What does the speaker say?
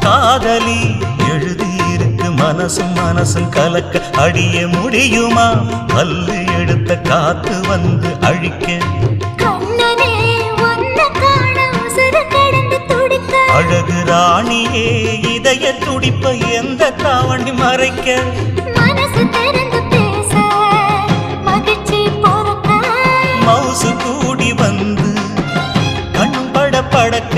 காதலி எழுதியிருக்கு மனசும் மனசும் கலக்க அடிய முடியுமா பல்லு எடுத்த காத்து வந்து அழிக்க அழகு ராணியே இதய துடிப்ப எந்த தாவணி மறைக்க மனசு திறந்து பேச மகிழ்ச்சி பொறுக்க மவுசு கூடி வந்து கண் பட படக்க